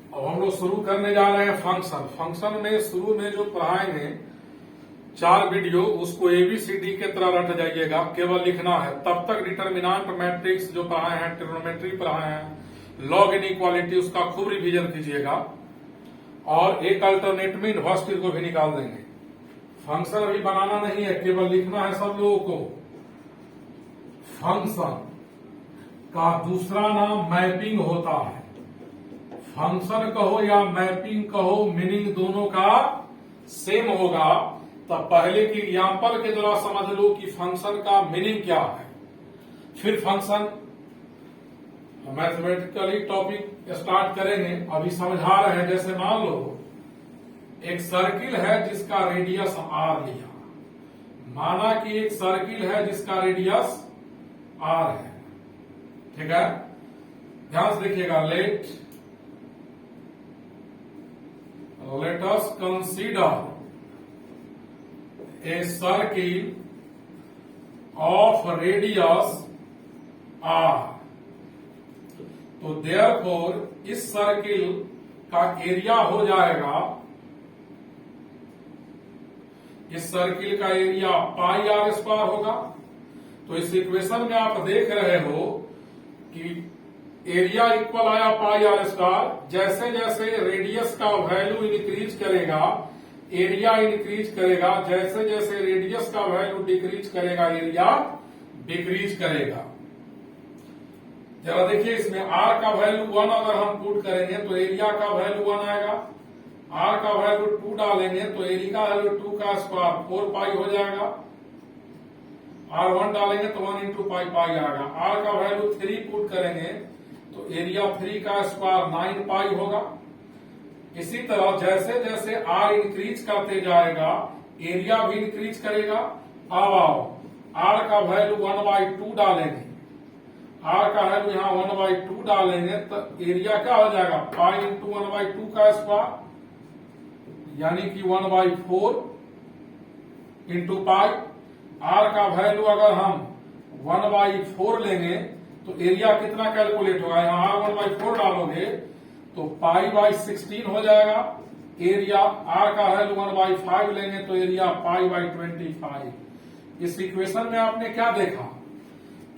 अब हम लोग शुरू करने जा रहे हैं फंक्शन। फंक्शन में शुरू में जो पढ़ाएंगे 4 वीडियो, उसको एबीसीडी के तरह रट जाइएगा, केवल लिखना है। तब तक डिटर्मिनेंट मैट्रिक्स जो पढ़ाए हैं, ट्रिग्नोमेट्री पढ़ाए हैं, लॉग इनइक्वालिटी, उसका खूब रिवीजन कीजिएगा। और एक अल्टरनेट में इन्वर्स को भी निकाल देंगे। फंक्शन अभी बनाना नहीं है, केवल लिखना है सब लोगों को। फंक्शन का दूसरा नाम मैपिंग होता है। फंक्शन कहो या मैपिंग कहो, मीनिंग दोनों का सेम होगा। तब पहले की एग्जाम्पल के द्वारा समझ लो कि फंक्शन का मीनिंग क्या है। फिर फंक्शन मैथमेटिकली टॉपिक स्टार्ट करेंगे। अभी समझा रहे हैं, जैसे मान लो एक सर्किल है जिसका रेडियस r लिया। माना कि एक सर्किल है जिसका रेडियस r है, ठीक है। ध्यान से देखिएगा। let us consider a circle of radius r। तो therefore इस सर्किल का एरिया हो जाएगा, इस सर्किल का एरिया पाई आर स्क्वायर होगा। तो इस इक्वेशन में आप देख रहे हो कि एरिया इक्वल आया पाई आर स्क्वायर। जैसे जैसे रेडियस का वैल्यू इंक्रीज करेगा, एरिया इंक्रीज करेगा। जैसे जैसे रेडियस का वैल्यू डिक्रीज करेगा, एरिया डिक्रीज करेगा। जरा देखिए, इसमें आर का वैल्यू 1 अगर हम पुट करेंगे तो एरिया का वैल्यू 1 आएगा। आर का वैल्यू 2 डालेंगे तो एरिया का वैल्यू 2 का स्क्वायर 4 पाई हो जाएगा। आर 1 डालेंगे तो 1 इंटू पाई पाई आएगा। आर का वैल्यू 3 पुट करेंगे तो एरिया 3 का स्क्वायर 9 पाई होगा। इसी तरह जैसे जैसे आर इंक्रीज करते जाएगा, एरिया भी इंक्रीज करेगा। अब आओ, आर का वैल्यू 1/2 डालेंगे। आर का वैल्यू यहाँ 1/2 डालेंगे तो एरिया क्या हो जाएगा, पाई इंटू 1/2 का स्क्वायर, यानी कि 1/4 इंटू पाई। आर का वैल्यू अगर हम 1/4 लेंगे तो एरिया कितना कैलकुलेट होगा, यहाँ आर 1/4 डालोगे तो पाई/16 हो जाएगा। एरिया आर का वैल्यू 1/5 लेंगे तो एरिया पाई/25। इस इक्वेशन में आपने क्या देखा,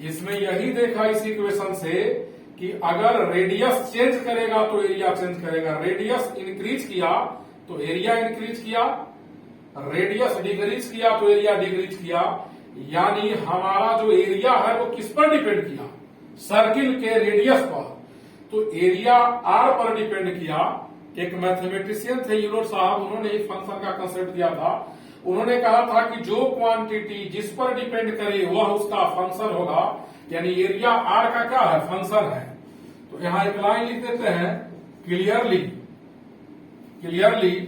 इसमें यही देखा इस इक्वेशन से कि अगर रेडियस चेंज करेगा तो एरिया चेंज करेगा। रेडियस इंक्रीज किया तो एरिया इंक्रीज किया, रेडियस डिक्रीज किया तो एरिया डिक्रीज किया। यानी हमारा जो एरिया है वो किस पर डिपेंड किया, सर्किल के रेडियस पर। तो एरिया आर पर डिपेंड किया। एक मैथमेटिशियन थे यूरोट साहब, उन्होंने इस फंक्शन का कंसेप्ट दिया था। उन्होंने कहा था कि जो क्वांटिटी जिस पर डिपेंड करे वह उसका फंक्शन होगा। यानी एरिया आर का क्या है, फंक्शन है। तो यहां एक लाइन लिख देते हैं, clearly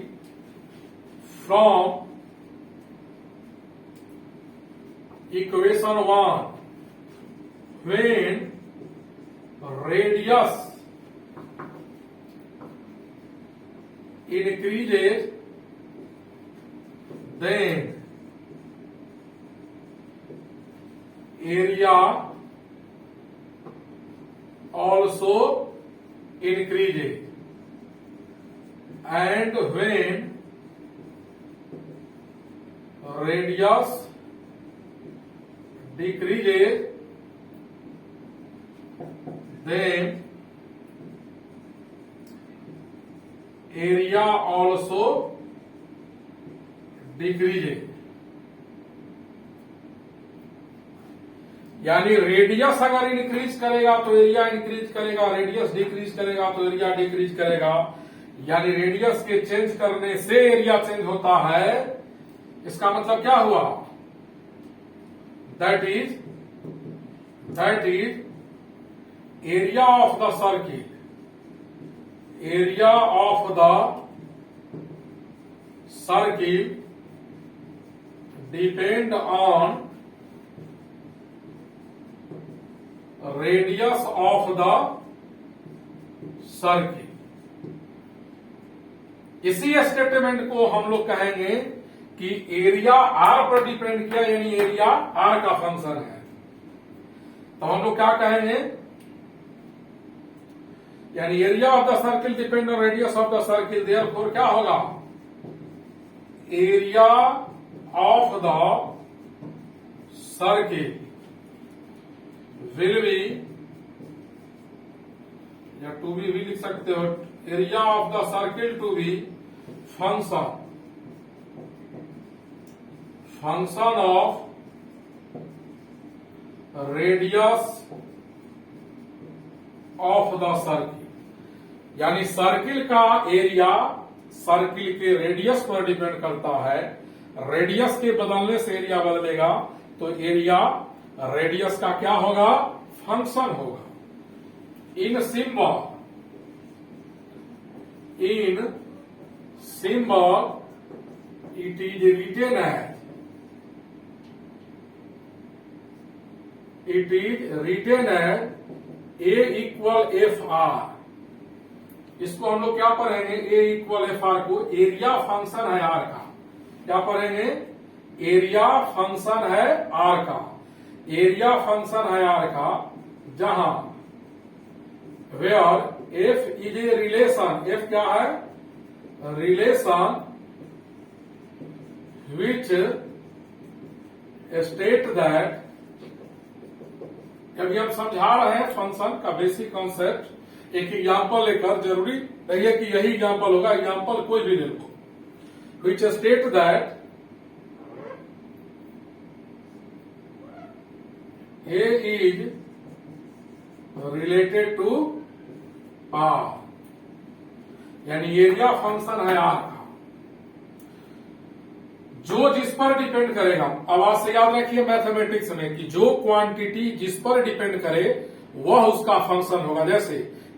from equation 1 when radius increases then area also increases, and when radius decreases then area also decreases। यानी रेडियस अगर इंक्रीज करेगा तो एरिया इंक्रीज करेगा, रेडियस डिक्रीज करेगा तो एरिया डिक्रीज करेगा। यानी रेडियस के चेंज करने से एरिया चेंज होता है। इसका मतलब क्या हुआ, that is area of the circle, area of the circle depend on radius of the circle. इसी स्टेटमेंट को हम लोग कहेंगे कि एरिया आर पर डिपेंड किया, यानी एरिया आर का फंक्शन है। तो हम लोग क्या कहेंगे यानी area of the circle depend on radius of the circle, therefore क्या होगा, area of the circle will be, या टू बी भी लिख सकते हो, area of the circle to be function of radius of the circle. यानी circle का area circle के रेडियस पर डिपेंड करता है, रेडियस के बदलने से एरिया बदलेगा, तो एरिया रेडियस का क्या होगा, फंक्शन होगा। इन symbol it is written as A equal FR। इसको हम लोग क्या पढ़ेंगे, A equal FR को एरिया फंक्शन है R का, क्या पढ़ेंगे, एरिया फंक्शन है R का, एरिया फंक्शन है R का, जहां where F is a relation, F क्या है, relation which state that, अभी हम समझा रहे हैं फंक्शन का बेसिक कॉन्सेप्ट, एक एग्जाम्पल लेकर, जरूरी नहीं है कि यही एग्जाम्पल होगा, एग्जाम्पल कोई भी ले लो, which state that A is related to R, यानी एरिया फंक्शन है आर का, जो जिस पर डिपेंड करेगा। अब आज से याद रखिए मैथमेटिक्स में कि जो क्वांटिटी जिस पर डिपेंड करे वह उसका फंक्शन होगा। जैसे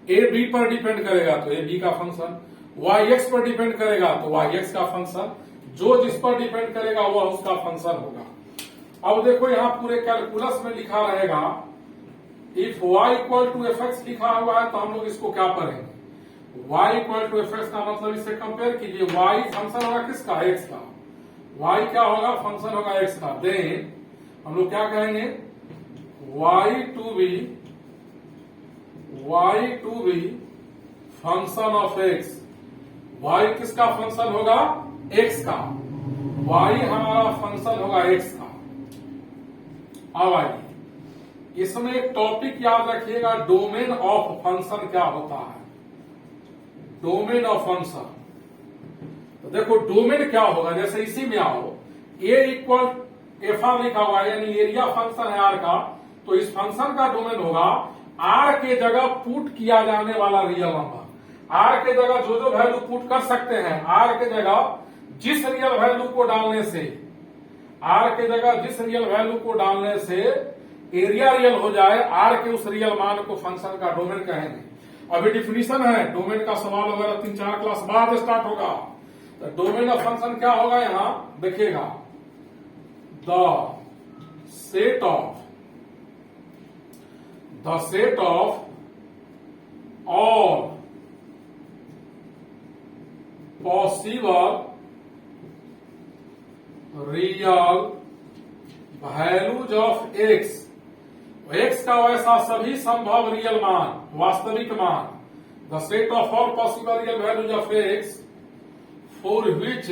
ए बी पर डिपेंड करेगा तो ए बी का फंक्शन, वाई एक्स पर डिपेंड करेगा तो वाई एक्स का फंक्शन, जो जिस पर डिपेंड करेगा वह उसका फंक्शन होगा। अब देखो यहां पूरे कैलकुलस में लिखा रहेगा, if y equal to F X लिखा हुआ है तो हम लोग इसको क्या पढ़ेंगे, y equal to F X का मतलब इससे कंपेयर कीजिए, y फंक्शन होगा किसका, x का, y क्या होगा, फंक्शन होगा x का, देन हम लोग क्या कहेंगे, y to be function of x, y किसका फंक्शन होगा, x का, y हमारा फंक्शन होगा x का। अब आइए इसमें एक टॉपिक याद रखिएगा, डोमेन ऑफ फंक्शन क्या होता है, डोमेन ऑफ फंक्शन। तो देखो डोमेन क्या होगा, जैसे इसी में आओ, ए इक्वल एफ आर लिखा हुआ है, यानी एरिया फंक्शन है आर का, तो इस फंक्शन का डोमेन होगा आर के जगह पुट किया जाने वाला रियल नंबर। आर के जगह जो जो वैल्यू पुट कर सकते हैं, आर के जगह जिस रियल वैल्यू को डालने से, आर के जगह जिस रियल वैल्यू को डालने से एरिया रियल हो जाए, आर के उस रियल मान को फंक्शन का डोमेन कहेंगे। अभी डिफिनीशन है, डोमेन का सवाल वगैरह 3-4 क्लास बाद स्टार्ट होगा। तो डोमेन ऑफ फंक्शन क्या होगा, यहां देखिएगा, the set of all possible real values of X, X का वैसा सभी संभव रियल मान, वास्तविक मान, the set of all possible real values of X for which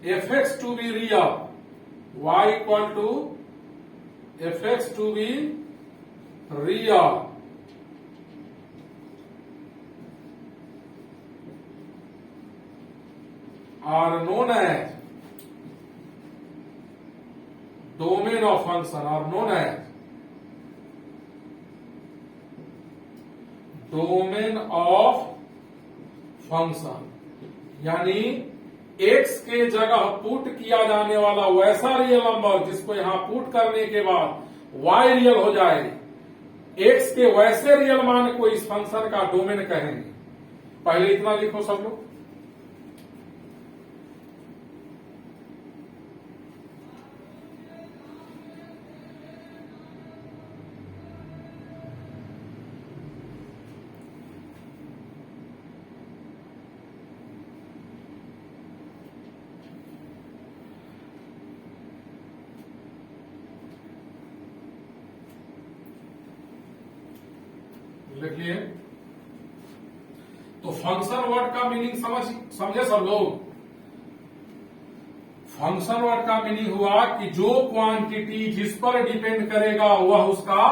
F X to be real, Y equal to F X to be real, are known as domain of function, और known as domain of function. यानी X के जगह put किया जाने वाला वैसा real number जिसको यहां पुट करने के बाद वाई रियल हो जाए, एक्स के वैसे रियल मान को इस फंक्शन का डोमेन कहेंगे। पहले इतना लिखो सब लोग। लिखिए। तो फंक्शन वर्ड का मीनिंग समझे सब लोग। फंक्शन वर्ड का मीनिंग हुआ कि जो क्वांटिटी जिस पर डिपेंड करेगा वह उसका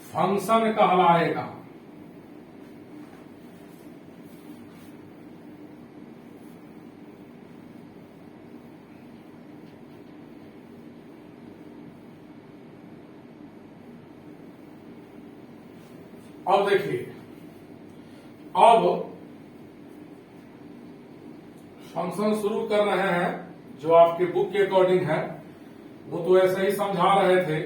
फंक्शन कहलाएगा। अब देखिए, अब फंक्शन शुरू कर रहे हैं जो आपके बुक के अकॉर्डिंग है, वो तो ऐसे ही समझा रहे थे।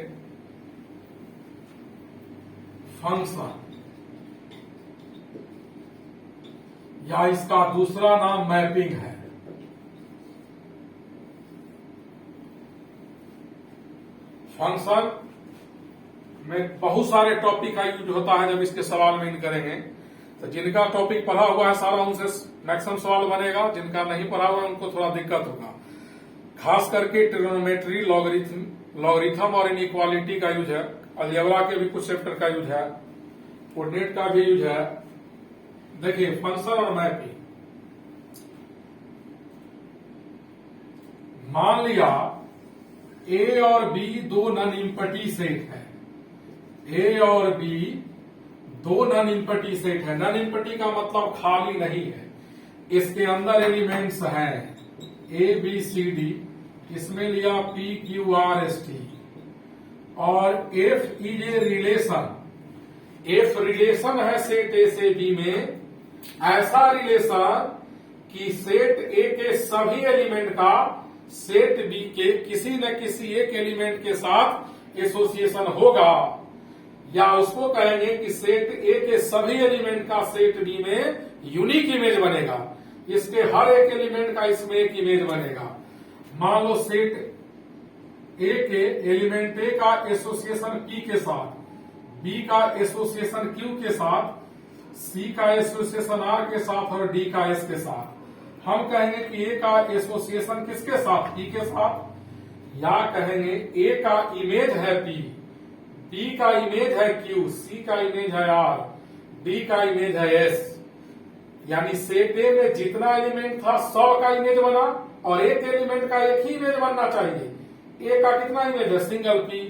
फंक्शन या इसका दूसरा नाम मैपिंग है। फंक्शन में बहुत सारे टॉपिक का यूज होता है जब इसके सवाल में इन करेंगे। तो जिनका टॉपिक पढ़ा हुआ है सारा उनसे मैक्सिमम सवाल बनेगा, जिनका नहीं पढ़ा हुआ है उनको थोड़ा दिक्कत होगा। खास करके ट्रिग्नोमेट्री, लॉगरिथम और इनइक्वालिटी का यूज है। अलजेब्रा के भी कुछ चैप्टर का यूज है, कोऑर्डिनेट का भी यूज है। देखिए फंक्शन और मैपिंग। मान लिया ए और बी दो नॉन इम्पटी सेट है। ए और बी दो नॉन इम्पटी सेट है। नॉन इम्पटी का मतलब खाली नहीं है, इसके अंदर एलिमेंट्स हैं ए बी सी डी। इसमें लिया P Q R S T. और F is a relation. F relation है सेट ए से बी में, ऐसा रिलेशन कि सेट ए के सभी एलिमेंट का सेट बी के किसी न किसी एक एलिमेंट के साथ एसोसिएशन होगा, या उसको कहेंगे कि सेट ए के सभी एलिमेंट का सेट बी में यूनिक इमेज बनेगा। इसके हर एक एलिमेंट का इसमें एक इमेज बनेगा। मान लो सेट ए के एलिमेंट ए का एसोसिएशन पी के साथ, बी का एसोसिएशन क्यू के साथ, सी का एसोसिएशन आर के साथ और डी का एस के साथ। हम कहेंगे कि ए का एसोसिएशन किसके साथ? पी के साथ। या कहेंगे ए का इमेज है पी, बी का इमेज है क्यू, सी का इमेज है आर, डी का इमेज है एस। यानी सेट ए में जितना एलिमेंट था सब का इमेज बना, और एक एलिमेंट का एक ही इमेज बनना चाहिए। ए का कितना इमेज है? Single P.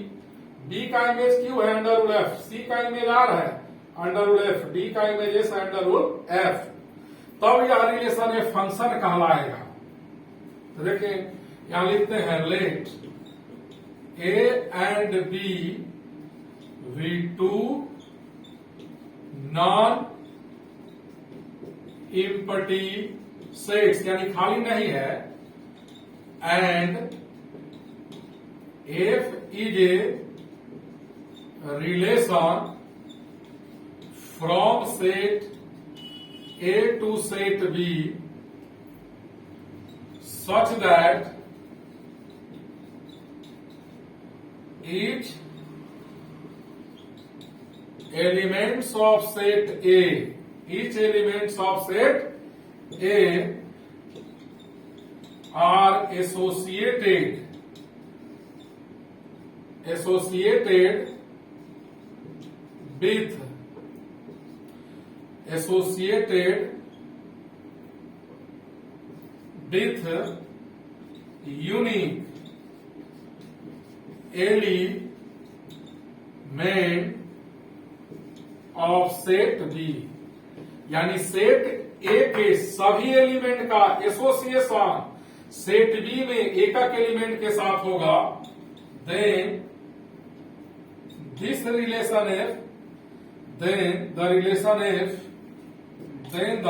बी का इमेज क्यू है अंडर रूल एफ, सी का इमेज आर है अंडर रूल एफ, डी का इमेज एस है अंडर रूल एफ। तब यह रिलेशन ए फंक्शन कहलाएगा। तो देखिए यहां लिखते हैं let A and B be two non empty sets, यानी खाली नहीं है, and F is a relation from set A to set B such that each elements of set A, each elements of set A are associated with unique element of set B। यानी set ए के सभी element का association set B में एकक element के साथ होगा। Then this relation F, then the relation F, then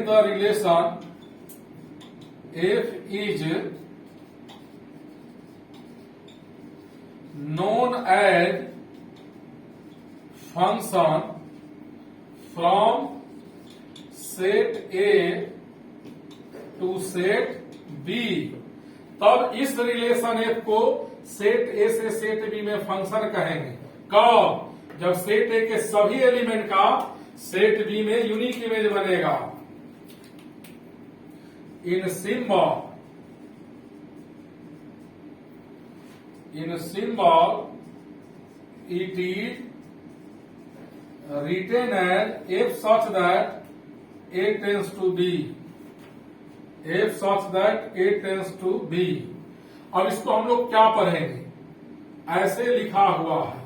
the relation F is known as function from set A to set B। तब इस रिलेशन एफ को सेट ए से सेट बी में फंक्शन कहेंगे। कब? जब सेट ए के सभी एलिमेंट का सेट बी में यूनिक इमेज बनेगा। इन in symbol it is written as f such that a tends to b, f such that a tends to b। अब इसको हम लोग क्या पढ़ेंगे, ऐसे लिखा हुआ है,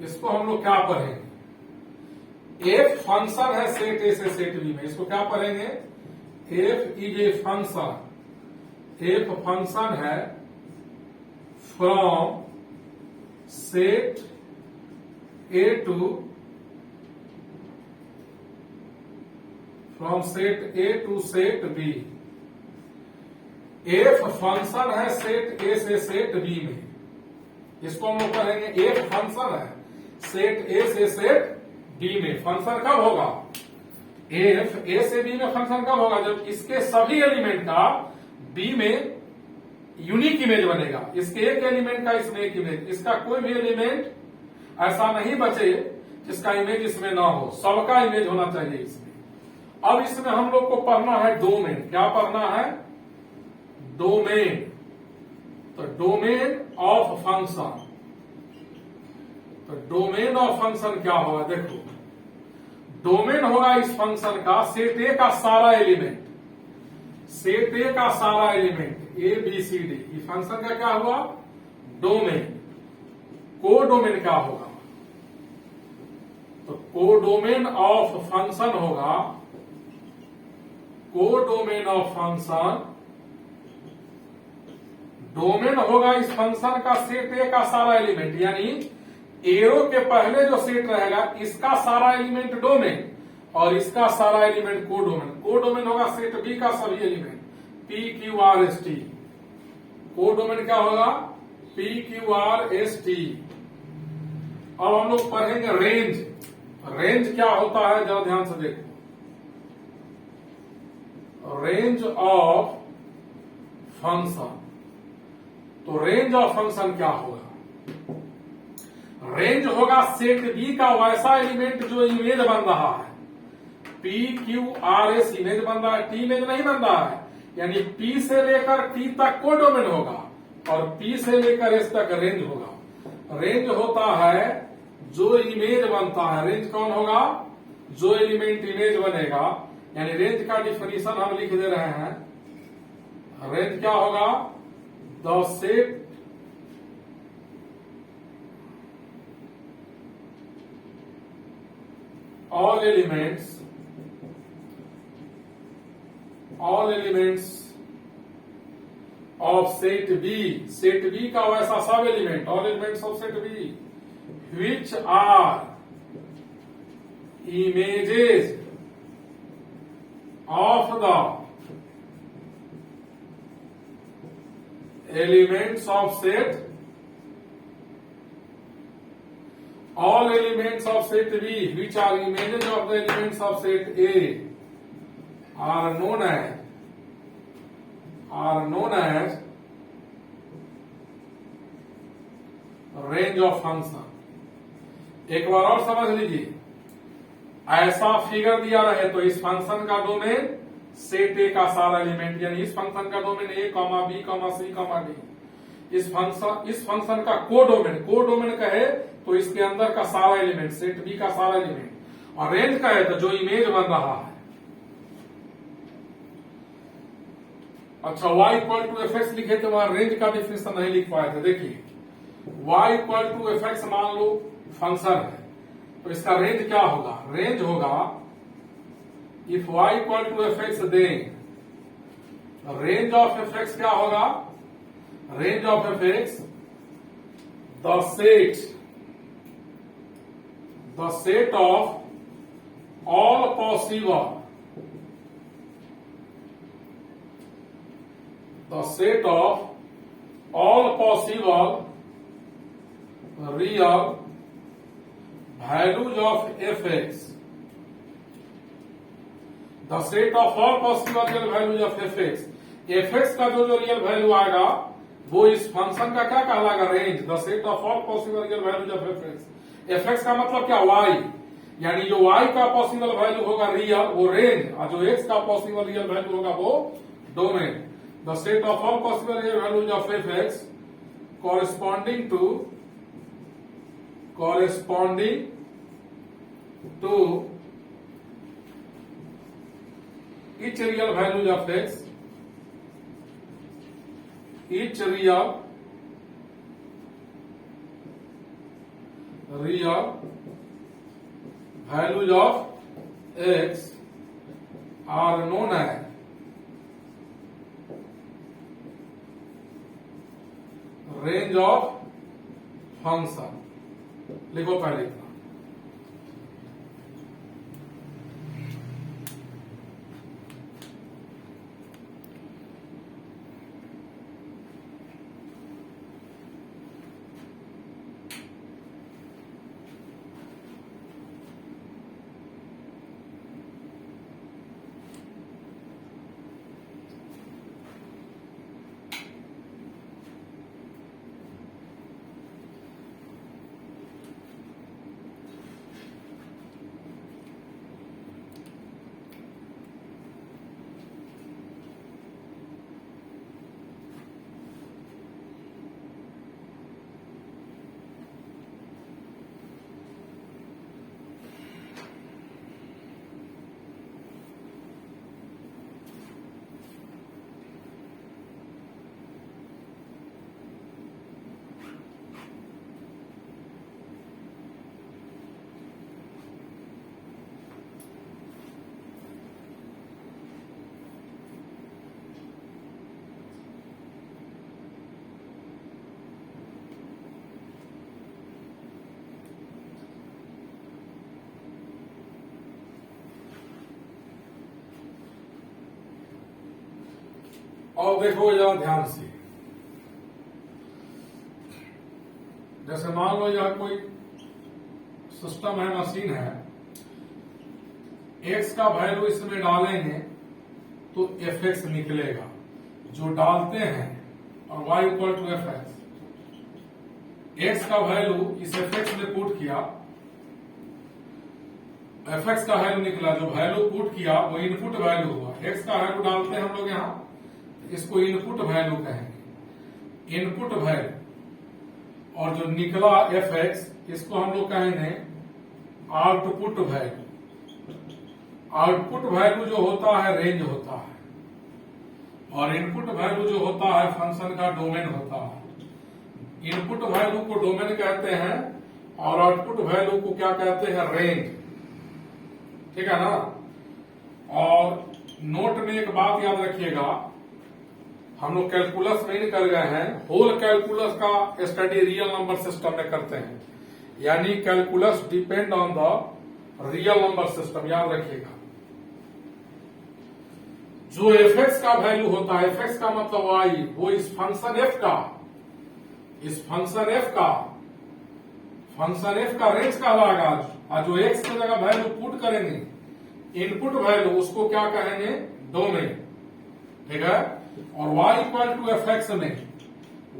इसको हम लोग क्या पढ़ेंगे, एफ फंक्शन है सेट ए से सेट बी में, इसको क्या पढ़ेंगे, F is a function, F function है from set A to, from set A to set B. F function है सेट ए से सेट बी में, इसको हम लोग कहेंगे एफ फंक्शन है सेट ए से सेट बी में। फंक्शन कब होगा, एफ ए से बी में फंक्शन कब होगा, जब इसके सभी एलिमेंट का बी में यूनिक इमेज बनेगा, इसके एक एलिमेंट का इसमें एक इमेज, इसका कोई भी एलिमेंट ऐसा नहीं बचे जिसका इमेज इसमें ना हो, सबका इमेज होना चाहिए इसमें। अब इसमें हम लोग को पढ़ना है डोमेन, क्या पढ़ना है, डोमेन। तो डोमेन ऑफ फंक्शन, तो डोमेन ऑफ फंक्शन क्या होगा, देखो डोमेन होगा इस फंक्शन का सेट ए का सारा एलिमेंट, सेट ए का सारा element A B C D, इस फंक्शन का क्या हुआ डोमेन। कोडोमेन क्या होगा, तो कोडोमेन ऑफ फंक्शन होगा, कोडोमेन ऑफ फंक्शन, डोमेन होगा इस फंक्शन का सेट ए का सारा एलिमेंट, यानी एरो के पहले जो सेट रहेगा इसका सारा एलिमेंट डोमेन और इसका सारा एलिमेंट कोडोमेन। कोडोमेन होगा सेट बी का सभी element P Q R S T, codomain क्या होगा P Q R S T. अब हम लोग पढ़ेंगे रेंज, रेंज क्या होता है जरा ध्यान से देखो, रेंज ऑफ फंक्शन। तो रेंज ऑफ फंक्शन क्या होगा, रेंज होगा सेट बी का वैसा एलिमेंट जो इमेज बन रहा है, P Q R S image बन रहा है, टी इमेज नहीं बन रहा है, यानी पी से लेकर टी तक कोडोमेन होगा और पी से लेकर एस तक रेंज होगा। रेंज होता है जो इमेज बनता है, रेंज कौन होगा, जो एलिमेंट इमेज बनेगा, यानी रेंज का डिफिनीशन हम लिख दे रहे हैं, रेंज क्या होगा, the set all elements of set B, set B का वैसा सब element, all elements of set B which are images of the elements of set, all elements of set B which are images of the elements of set A are known as range of function। एक बार और समझ लीजिए, ऐसा figure दिया रहे तो इस function का डोमेन सेट ए का सारा एलिमेंट, यानी इस फंक्शन का डोमेन ए comma B comma C comma D, इस फंक्शन का कोडोमेन कहे तो इसके अंदर का सारा एलिमेंट सेट बी का सारा एलिमेंट, और रेंज कहे तो जो इमेज बन रहा है। अच्छा y equal to F X लिखे थे, वहां रेंज का डिफिनेशन नहीं लिख पाए थे। देखिए y equal to F X मान लो फंक्शन है, तो इसका रेंज क्या होगा, रेंज होगा if y equal to F X दें, रेंज ऑफ एफ एक्स क्या होगा, range of F X the set of all possible, the set of all possible real values of fx, the set of all possible real values of fx, fx का जो real value आएगा वो इस function का क्या कहलाएगा, range, the set of all possible real values of fx। fx का मतलब क्या, y, यानी जो y का पॉसिबल वैल्यू होगा रियल वो रेंज, और जो x का पॉसिबल रियल वैल्यू होगा वो domain. The set of all possible real values of fx corresponding to each real values of x, each real values of x are known as range of function. लिखो पहले इतना। और देखो जरा ध्यान से, जैसे मान लो यह कोई सिस्टम है, मशीन है, x का वैल्यू इसमें डालेंगे तो fx निकलेगा जो डालते हैं, और y equal to fx। x का वैल्यू इस fx में पुट किया, fx का वैल्यू निकला, जो वैल्यू पुट किया वो इनपुट वैल्यू हुआ। x का वैल्यू डालते हैं हम लोग यहाँ, इसको इनपुट वैल्यू कहेंगे, इनपुट वैल्यू। और जो निकला fx, इसको हम लोग कहेंगे आउटपुट वैल्यू। आउटपुट वैल्यू जो होता है रेंज होता है, और इनपुट वैल्यू जो होता है फंक्शन का डोमेन होता है। इनपुट वैल्यू को डोमेन कहते हैं और आउटपुट वैल्यू को क्या कहते हैं, रेंज। ठीक है ना। और नोट में एक बात याद रखिएगा, हम लोग कैलकुलस में कर गए हैं, होल कैलकुलस का स्टडी रियल नंबर सिस्टम में करते हैं, यानी calculus depend on the real number system, याद रखिएगा। जो fx का वैल्यू होता है, fx का मतलब y, वो इस फंक्शन f का, इस फंक्शन f का रेंज कहलाएगा। और जो x की जगह वैल्यू पुट करेंगे, इनपुट वैल्यू, उसको क्या कहेंगे, डोमेन। ठीक है। और y इक्वल टू fx में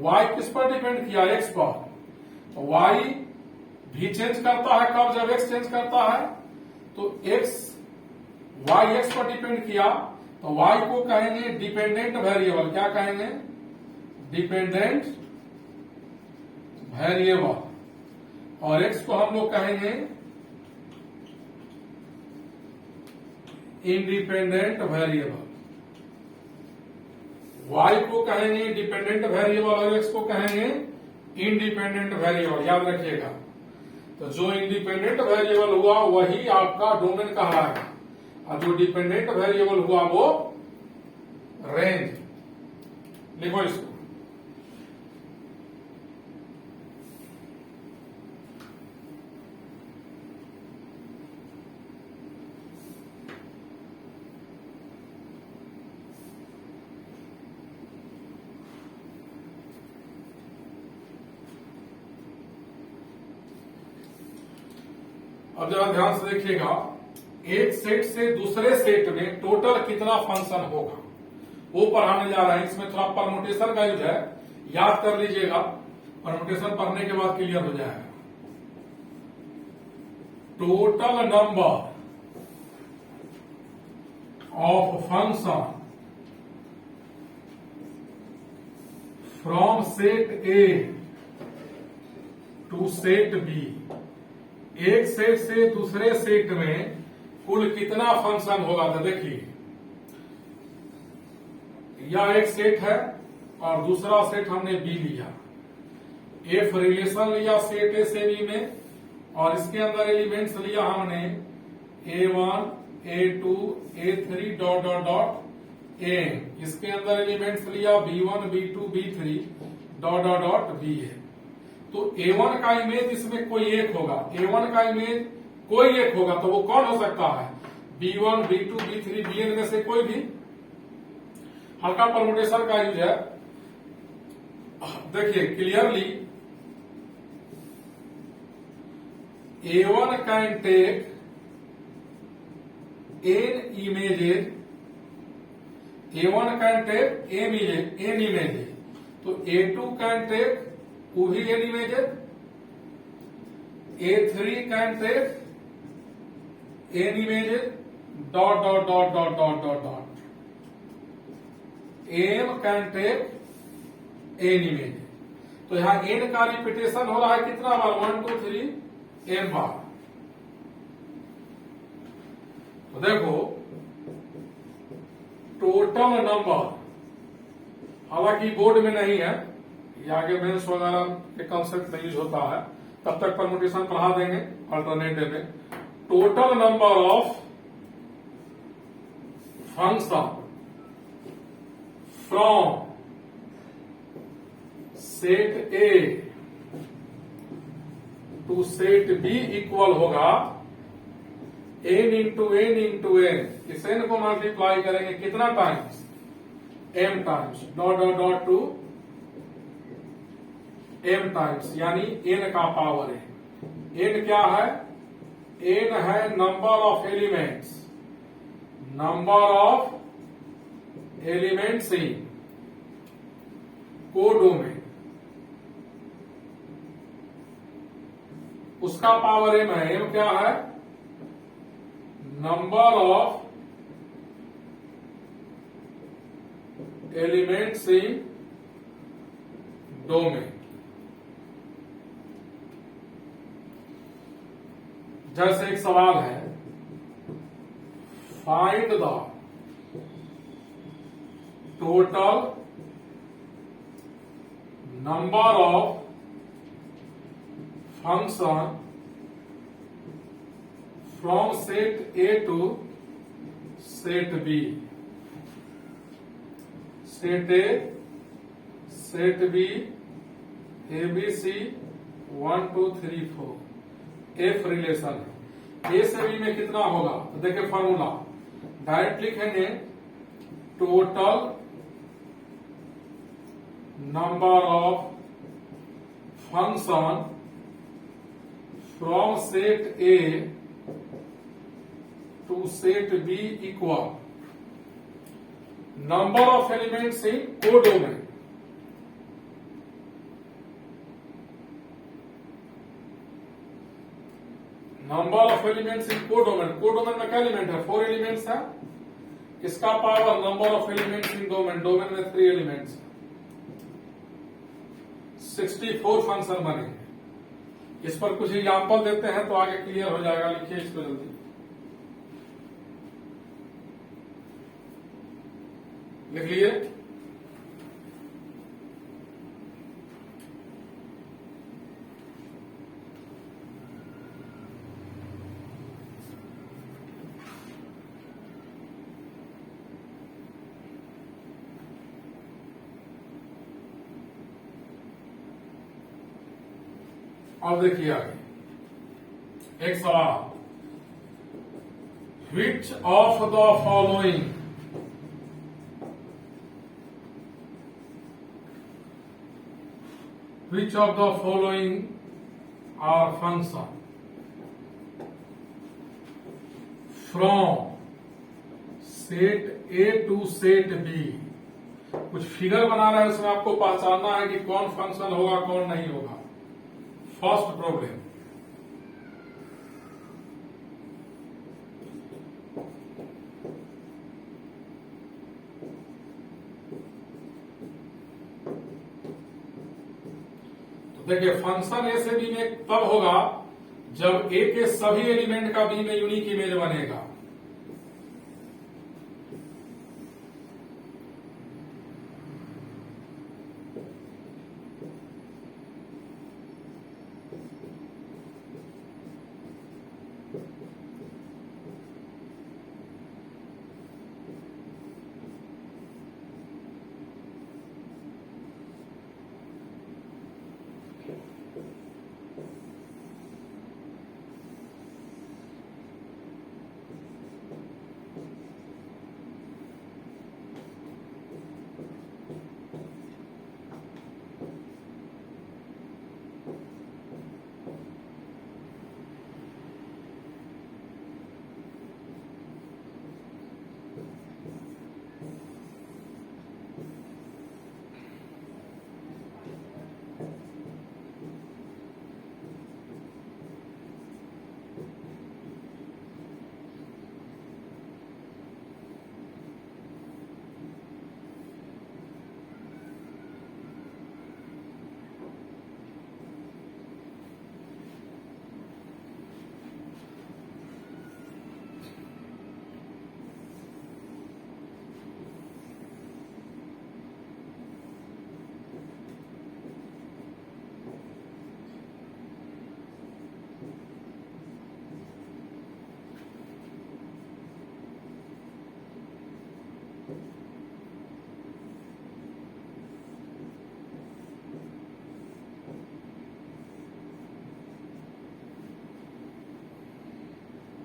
y किस पर डिपेंड किया, x पर। तो y भी चेंज करता है कब, जब x चेंज करता है। तो y x पर डिपेंड किया, तो y को कहेंगे डिपेंडेंट वेरिएबल। क्या कहेंगे, डिपेंडेंट वेरिएबल। और x को हम लोग कहेंगे इंडिपेंडेंट वेरिएबल। y को कहेंगे डिपेंडेंट वेरिएबल और x को कहेंगे इंडिपेंडेंट वेरिएबल, याद रखिएगा। तो जो इंडिपेंडेंट वेरिएबल हुआ वही आपका डोमेन कहलाएगा, और जो डिपेंडेंट वेरिएबल हुआ वो रेंज। लिखो इसको। अब जरा ध्यान से देखिएगा, एक सेट से दूसरे सेट में टोटल कितना फंक्शन होगा वो पढ़ाने जा रहे हैं। इसमें थोड़ा परमुटेशन का यूज है, याद कर लीजिएगा, परमुटेशन पढ़ने के बाद क्लियर हो जाएगा। Total number of function from set A to set B, एक सेट से दूसरे सेट में कुल कितना फंक्शन होगा। तो देखिए यह एक सेट है और दूसरा सेट हमने बी लिया, एफ रिलेशन लिया सेट ए से बी में, और इसके अंदर एलिमेंट्स लिया हमने A1, A2, A3 dot dot dot N, इसके अंदर एलिमेंट्स लिया B1, B2, B3 dot dot dot Bn। तो A1 का इमेज इसमें कोई एक होगा, A1 का इमेज कोई एक होगा, तो वो कौन हो सकता है, B1, B2, B3, Bn में से कोई भी। हल्का परमुटेशन का यूज है। देखिए clearly A1 can take n images, A1 can take n images, तो A2 can take वही n images, A3 can take n images dot dot dot dot dot dot dot, M can take n images। तो यहां n का repetition हो रहा है कितना बार, 1 2 3 n बार। तो देखो टोटल नंबर, हालांकि बोर्ड में नहीं है, ये आगे मेंस वगैरह के कॉन्सेप्ट में यूज होता है, तब तक परमुटेशन पढ़ा देंगे अल्टरनेटिव में। Total number of function from set A to set B equal होगा n into n into n, इस n को मल्टीप्लाई करेंगे कितना times, m times, dot dot dot to m times, यानी n का पावर है। n क्या है, n है number of elements, number of elements in codomain, उसका पावर m है। m क्या है, number of elements in domain. जैसे एक सवाल है, find the total number of function from set A to set B, set A, set B, A B C 1 2 3 4, F relation है। A से बी में कितना होगा, तो देखिए फॉर्मूला डायरेक्ट लिखेंगे, total number of function from set A to set B equal number of elements in codomain. Number of elements in codomain, codomain में क्या एलिमेंट है, 4 एलिमेंट्स है, इसका power number of elements in domain, domain में 3 elements, 64 function बनेंगे। इस पर कुछ एग्जाम्पल देते हैं तो आगे क्लियर हो जाएगा, लिखिए इसको जल्दी। लिख लिए, अब देखिए आगे एक सवाल, which of the following which of the following are function from set A to set B। कुछ फिगर बना रहा है, उसमें आपको पहचानना है कि कौन फंक्शन होगा कौन नहीं होगा। फर्स्ट प्रॉब्लम, देखिए फंक्शन ए से बी में तब होगा जब ए के सभी एलिमेंट का बी में यूनिक इमेज बनेगा।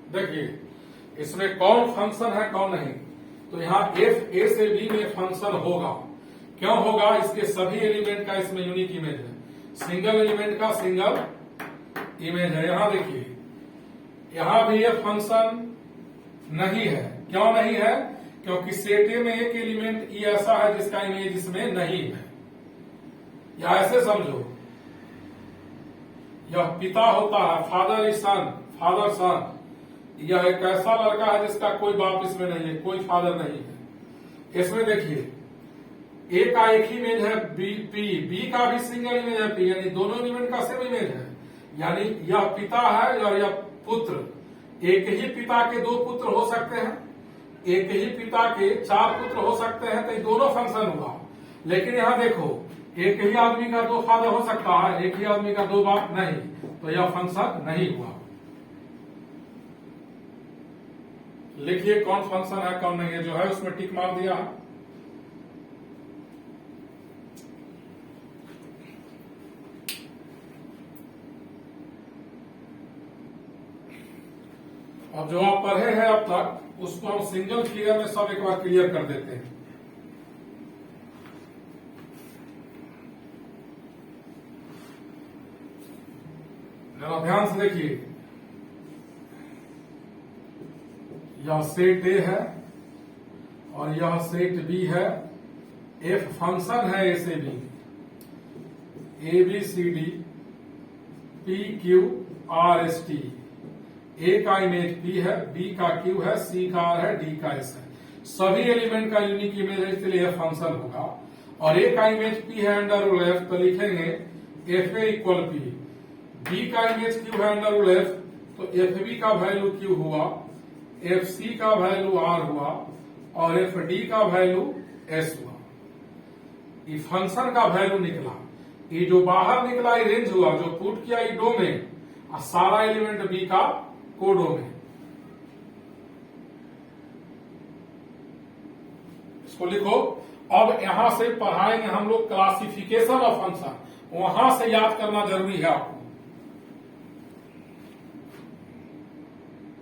देखिए इसमें कौन फंक्शन है कौन नहीं, तो यहाँ एफ ए से बी में फंक्शन होगा। क्यों होगा? इसके सभी एलिमेंट का इसमें यूनिक इमेज है, सिंगल एलिमेंट का सिंगल इमेज है। यहां देखिए यहां भी ये फंक्शन नहीं है। क्यों नहीं है? क्योंकि सेट ए में एक एलिमेंट ई ऐसा है जिसका इमेज इसमें नहीं है। या ऐसे समझो, यह पिता होता है, फादर इज सन, फादर सन। यह एक ऐसा लड़का है जिसका कोई बाप इसमें नहीं है, कोई फादर नहीं है। इसमें देखिए ए का एक ही इमेज है बी, बी का भी सिंगल इमेज है पी, यानी दोनों एलिमेंट का सेम इमेज है। यानी यह पिता है और यह पुत्र। एक ही पिता के दो पुत्र हो सकते हैं, एक ही पिता के चार पुत्र हो सकते हैं, तो ये दोनों फंक्शन हुआ। लेकिन यहां देखो एक ही आदमी का दो फादर हो सकता है, एक ही आदमी का दो बाप नहीं, तो यह फंक्शन नहीं हुआ। लिखिए कौन फंक्शन है कौन नहीं है, जो है उसमें टिक मार दिया है। अब जो आप पढ़े हैं अब तक उसको हम सिंगल फिगर में सब एक बार क्लियर कर देते हैं। जरा ध्यान से देखिए, यह सेट ए है और यह सेट बी है। एफ फंक्शन है ए से B, A B C D P Q R S T. A का इमेज पी है, बी का क्यू है, सी का आर है, डी का एस है। सभी एलिमेंट का यूनिक इमेज है, इसलिए यह फंक्शन होगा। और ए का इमेज पी है अंडर रूल एफ, तो लिखेंगे F A equal P. B का इमेज क्यू है अंडर रूल एफ, तो एफ बी का वैल्यू क्यू हुआ, एफ सी का वैल्यू आर हुआ और एफ डी का वैल्यू एस हुआ। ये फंक्शन का वैल्यू निकला। ये जो बाहर निकला ये रेंज हुआ, जो पुट किया ये डो में, और सारा एलिमेंट बी का कोडो में। इसको लिखो। अब यहां से पढ़ाएंगे हम लोग क्लासिफिकेशन ऑफ फंक्शन, वहां से याद करना जरूरी है आपको।